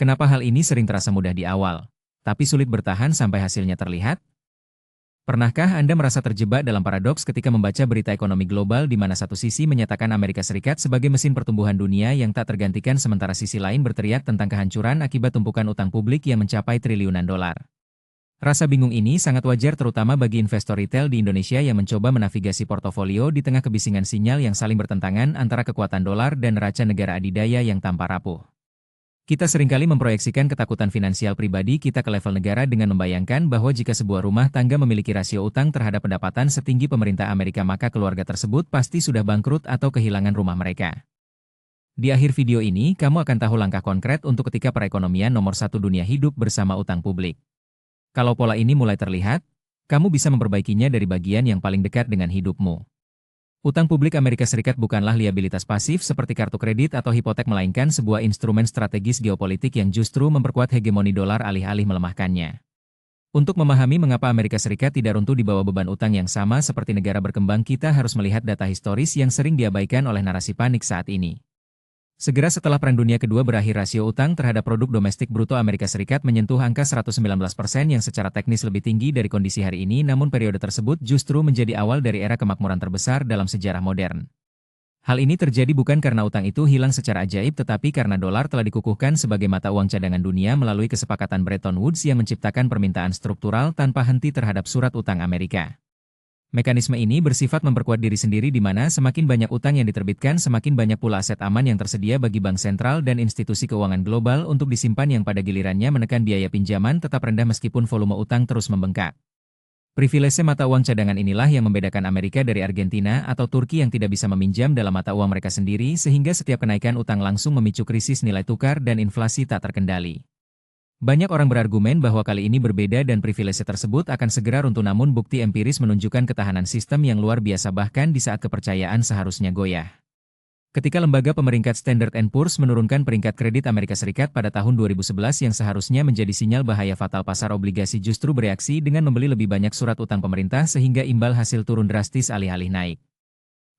Kenapa hal ini sering terasa mudah di awal, tapi sulit bertahan sampai hasilnya terlihat? Pernahkah Anda merasa terjebak dalam paradoks ketika membaca berita ekonomi global di mana satu sisi menyatakan Amerika Serikat sebagai mesin pertumbuhan dunia yang tak tergantikan sementara sisi lain berteriak tentang kehancuran akibat tumpukan utang publik yang mencapai triliunan dolar? Rasa bingung ini sangat wajar terutama bagi investor retail di Indonesia yang mencoba menavigasi portofolio di tengah kebisingan sinyal yang saling bertentangan antara kekuatan dolar dan neraca negara adidaya yang tanpa rapuh. Kita seringkali memproyeksikan ketakutan finansial pribadi kita ke level negara dengan membayangkan bahwa jika sebuah rumah tangga memiliki rasio utang terhadap pendapatan setinggi pemerintah Amerika maka keluarga tersebut pasti sudah bangkrut atau kehilangan rumah mereka. Di akhir video ini, kamu akan tahu langkah konkret untuk ketika perekonomian nomor satu dunia hidup bersama utang publik. Kalau pola ini mulai terlihat, kamu bisa memperbaikinya dari bagian yang paling dekat dengan hidupmu. Utang publik Amerika Serikat bukanlah liabilitas pasif seperti kartu kredit atau hipotek melainkan sebuah instrumen strategis geopolitik yang justru memperkuat hegemoni dolar alih-alih melemahkannya. Untuk memahami mengapa Amerika Serikat tidak runtuh di bawah beban utang yang sama seperti negara berkembang, kita harus melihat data historis yang sering diabaikan oleh narasi panik saat ini. Segera setelah Perang Dunia Kedua berakhir, rasio utang terhadap produk domestik bruto Amerika Serikat menyentuh angka 119% yang secara teknis lebih tinggi dari kondisi hari ini, namun periode tersebut justru menjadi awal dari era kemakmuran terbesar dalam sejarah modern. Hal ini terjadi bukan karena utang itu hilang secara ajaib tetapi karena dolar telah dikukuhkan sebagai mata uang cadangan dunia melalui kesepakatan Bretton Woods yang menciptakan permintaan struktural tanpa henti terhadap surat utang Amerika. Mekanisme ini bersifat memperkuat diri sendiri di mana semakin banyak utang yang diterbitkan semakin banyak pula aset aman yang tersedia bagi bank sentral dan institusi keuangan global untuk disimpan yang pada gilirannya menekan biaya pinjaman tetap rendah meskipun volume utang terus membengkak. Privilese mata uang cadangan inilah yang membedakan Amerika dari Argentina atau Turki yang tidak bisa meminjam dalam mata uang mereka sendiri sehingga setiap kenaikan utang langsung memicu krisis nilai tukar dan inflasi tak terkendali. Banyak orang berargumen bahwa kali ini berbeda dan privilese tersebut akan segera runtuh namun bukti empiris menunjukkan ketahanan sistem yang luar biasa bahkan di saat kepercayaan seharusnya goyah. Ketika lembaga pemeringkat Standard & Poor's menurunkan peringkat kredit Amerika Serikat pada tahun 2011 yang seharusnya menjadi sinyal bahaya fatal, pasar obligasi justru bereaksi dengan membeli lebih banyak surat utang pemerintah sehingga imbal hasil turun drastis alih-alih naik.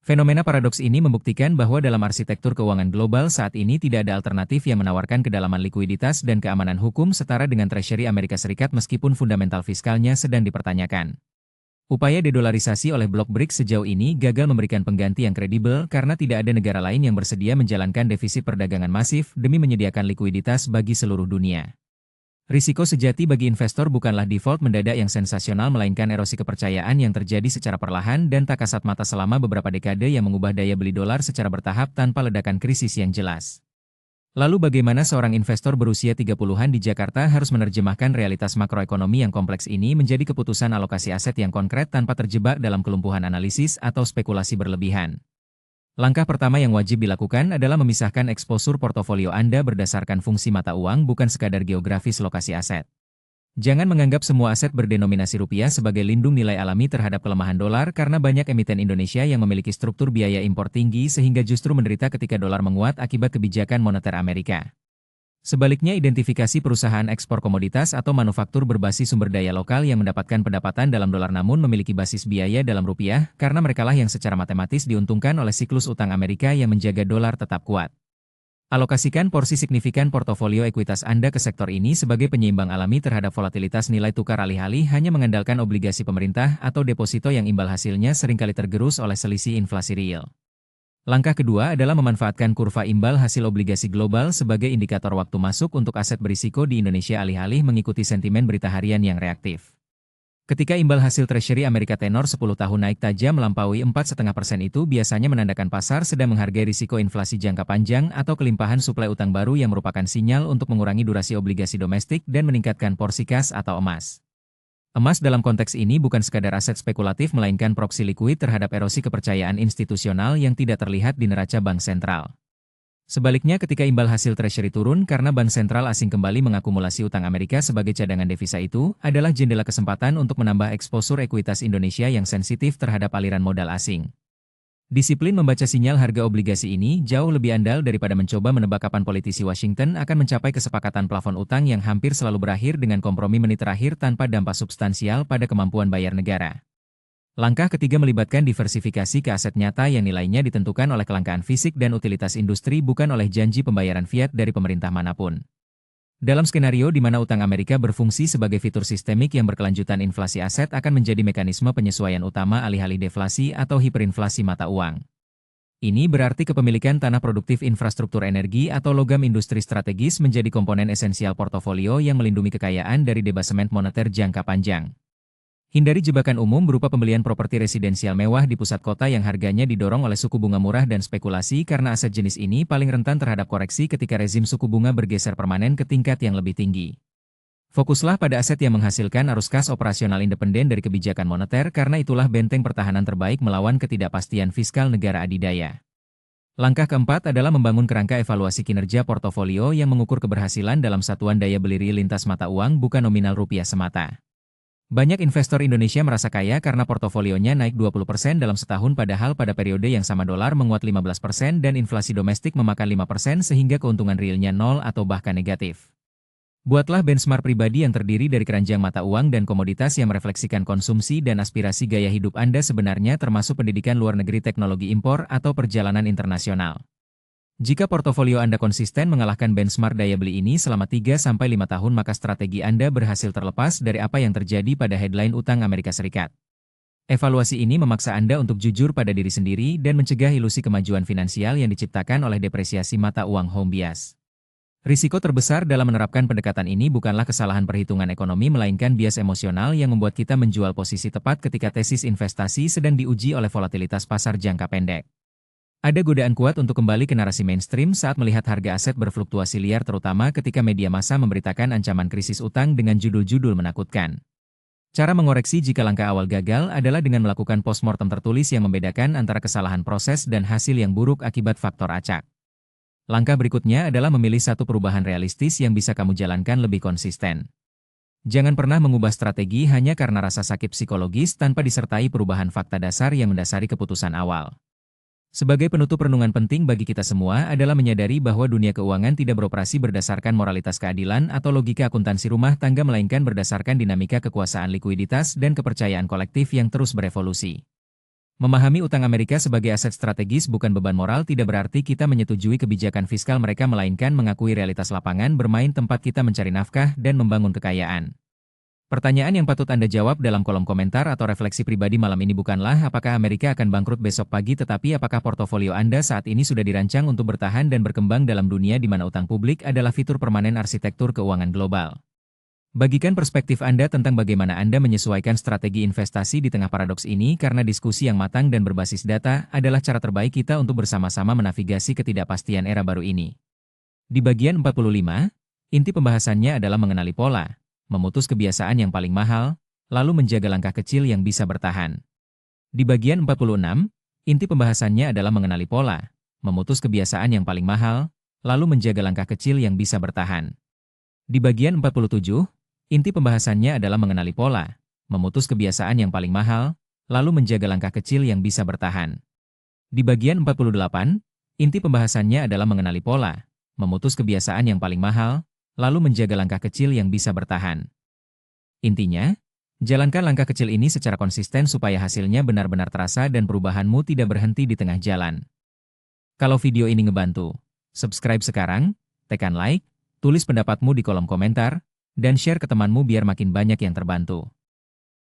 Fenomena paradoks ini membuktikan bahwa dalam arsitektur keuangan global saat ini tidak ada alternatif yang menawarkan kedalaman likuiditas dan keamanan hukum setara dengan Treasury Amerika Serikat meskipun fundamental fiskalnya sedang dipertanyakan. Upaya dedolarisasi oleh blok BRICS sejauh ini gagal memberikan pengganti yang kredibel karena tidak ada negara lain yang bersedia menjalankan defisit perdagangan masif demi menyediakan likuiditas bagi seluruh dunia. Risiko sejati bagi investor bukanlah default mendadak yang sensasional melainkan erosi kepercayaan yang terjadi secara perlahan dan tak kasat mata selama beberapa dekade yang mengubah daya beli dolar secara bertahap tanpa ledakan krisis yang jelas. Lalu bagaimana seorang investor berusia 30-an di Jakarta harus menerjemahkan realitas makroekonomi yang kompleks ini menjadi keputusan alokasi aset yang konkret tanpa terjebak dalam kelumpuhan analisis atau spekulasi berlebihan? Langkah pertama yang wajib dilakukan adalah memisahkan eksposur portofolio Anda berdasarkan fungsi mata uang bukan sekadar geografis lokasi aset. Jangan menganggap semua aset berdenominasi rupiah sebagai lindung nilai alami terhadap pelemahan dolar karena banyak emiten Indonesia yang memiliki struktur biaya impor tinggi sehingga justru menderita ketika dolar menguat akibat kebijakan moneter Amerika. Sebaliknya, identifikasi perusahaan ekspor komoditas atau manufaktur berbasis sumber daya lokal yang mendapatkan pendapatan dalam dolar namun memiliki basis biaya dalam rupiah karena merekalah yang secara matematis diuntungkan oleh siklus utang Amerika yang menjaga dolar tetap kuat. Alokasikan porsi signifikan portofolio ekuitas Anda ke sektor ini sebagai penyeimbang alami terhadap volatilitas nilai tukar alih-alih hanya mengandalkan obligasi pemerintah atau deposito yang imbal hasilnya seringkali tergerus oleh selisih inflasi real. Langkah kedua adalah memanfaatkan kurva imbal hasil obligasi global sebagai indikator waktu masuk untuk aset berisiko di Indonesia alih-alih mengikuti sentimen berita harian yang reaktif. Ketika imbal hasil Treasury Amerika tenor 10 tahun naik tajam melampaui 4,5% itu biasanya menandakan pasar sedang menghargai risiko inflasi jangka panjang atau kelimpahan suplai utang baru yang merupakan sinyal untuk mengurangi durasi obligasi domestik dan meningkatkan porsi kas atau emas. Emas dalam konteks ini bukan sekadar aset spekulatif melainkan proksi likuid terhadap erosi kepercayaan institusional yang tidak terlihat di neraca bank sentral. Sebaliknya, ketika imbal hasil Treasury turun karena bank sentral asing kembali mengakumulasi utang Amerika sebagai cadangan devisa, itu adalah jendela kesempatan untuk menambah eksposur ekuitas Indonesia yang sensitif terhadap aliran modal asing. Disiplin membaca sinyal harga obligasi ini jauh lebih andal daripada mencoba menebak kapan politisi Washington akan mencapai kesepakatan plafon utang yang hampir selalu berakhir dengan kompromi menit terakhir tanpa dampak substansial pada kemampuan bayar negara. Langkah ketiga melibatkan diversifikasi ke aset nyata yang nilainya ditentukan oleh kelangkaan fisik dan utilitas industri bukan oleh janji pembayaran fiat dari pemerintah manapun. Dalam skenario di mana utang Amerika berfungsi sebagai fitur sistemik yang berkelanjutan, inflasi aset akan menjadi mekanisme penyesuaian utama alih-alih deflasi atau hiperinflasi mata uang. Ini berarti kepemilikan tanah produktif, infrastruktur energi, atau logam industri strategis menjadi komponen esensial portofolio yang melindungi kekayaan dari debasemen moneter jangka panjang. Hindari jebakan umum berupa pembelian properti residensial mewah di pusat kota yang harganya didorong oleh suku bunga murah dan spekulasi, karena aset jenis ini paling rentan terhadap koreksi ketika rezim suku bunga bergeser permanen ke tingkat yang lebih tinggi. Fokuslah pada aset yang menghasilkan arus kas operasional independen dari kebijakan moneter, karena itulah benteng pertahanan terbaik melawan ketidakpastian fiskal negara adidaya. Langkah keempat adalah membangun kerangka evaluasi kinerja portofolio yang mengukur keberhasilan dalam satuan daya beli real lintas mata uang, bukan nominal rupiah semata. Banyak investor Indonesia merasa kaya karena portofolionya naik 20% dalam setahun, padahal pada periode yang sama dolar menguat 15% dan inflasi domestik memakan 5%, sehingga keuntungan realnya nol atau bahkan negatif. Buatlah benchmark pribadi yang terdiri dari keranjang mata uang dan komoditas yang merefleksikan konsumsi dan aspirasi gaya hidup Anda sebenarnya, termasuk pendidikan luar negeri, teknologi impor, atau perjalanan internasional. Jika portofolio Anda konsisten mengalahkan benchmark daya beli ini selama 3-5 tahun, maka strategi Anda berhasil, terlepas dari apa yang terjadi pada headline utang Amerika Serikat. Evaluasi ini memaksa Anda untuk jujur pada diri sendiri dan mencegah ilusi kemajuan finansial yang diciptakan oleh depresiasi mata uang home bias. Risiko terbesar dalam menerapkan pendekatan ini bukanlah kesalahan perhitungan ekonomi, melainkan bias emosional yang membuat kita menjual posisi tepat ketika tesis investasi sedang diuji oleh volatilitas pasar jangka pendek. Ada godaan kuat untuk kembali ke narasi mainstream saat melihat harga aset berfluktuasi liar, terutama ketika media massa memberitakan ancaman krisis utang dengan judul-judul menakutkan. Cara mengoreksi jika langkah awal gagal adalah dengan melakukan postmortem tertulis yang membedakan antara kesalahan proses dan hasil yang buruk akibat faktor acak. Langkah berikutnya adalah memilih satu perubahan realistis yang bisa kamu jalankan lebih konsisten. Jangan pernah mengubah strategi hanya karena rasa sakit psikologis tanpa disertai perubahan fakta dasar yang mendasari keputusan awal. Sebagai penutup, renungan penting bagi kita semua adalah menyadari bahwa dunia keuangan tidak beroperasi berdasarkan moralitas keadilan atau logika akuntansi rumah tangga, melainkan berdasarkan dinamika kekuasaan, likuiditas, dan kepercayaan kolektif yang terus berevolusi. Memahami utang Amerika sebagai aset strategis bukan beban moral, tidak berarti kita menyetujui kebijakan fiskal mereka, melainkan mengakui realitas lapangan bermain tempat kita mencari nafkah dan membangun kekayaan. Pertanyaan yang patut Anda jawab dalam kolom komentar atau refleksi pribadi malam ini bukanlah apakah Amerika akan bangkrut besok pagi, tetapi apakah portofolio Anda saat ini sudah dirancang untuk bertahan dan berkembang dalam dunia di mana utang publik adalah fitur permanen arsitektur keuangan global. Bagikan perspektif Anda tentang bagaimana Anda menyesuaikan strategi investasi di tengah paradoks ini, karena diskusi yang matang dan berbasis data adalah cara terbaik kita untuk bersama-sama menavigasi ketidakpastian era baru ini. Di bagian 45, inti pembahasannya adalah mengenali pola, memutus kebiasaan yang paling mahal, lalu menjaga langkah kecil yang bisa bertahan. Di bagian 46, inti pembahasannya adalah mengenali pola, memutus kebiasaan yang paling mahal, lalu menjaga langkah kecil yang bisa bertahan. Di bagian 47, inti pembahasannya adalah mengenali pola, memutus kebiasaan yang paling mahal, lalu menjaga langkah kecil yang bisa bertahan. Di bagian 48, inti pembahasannya adalah mengenali pola, memutus kebiasaan yang paling mahal, lalu menjaga langkah kecil yang bisa bertahan. Intinya, jalankan langkah kecil ini secara konsisten supaya hasilnya benar-benar terasa dan perubahanmu tidak berhenti di tengah jalan. Kalau video ini ngebantu, subscribe sekarang, tekan like, tulis pendapatmu di kolom komentar, dan share ke temanmu biar makin banyak yang terbantu.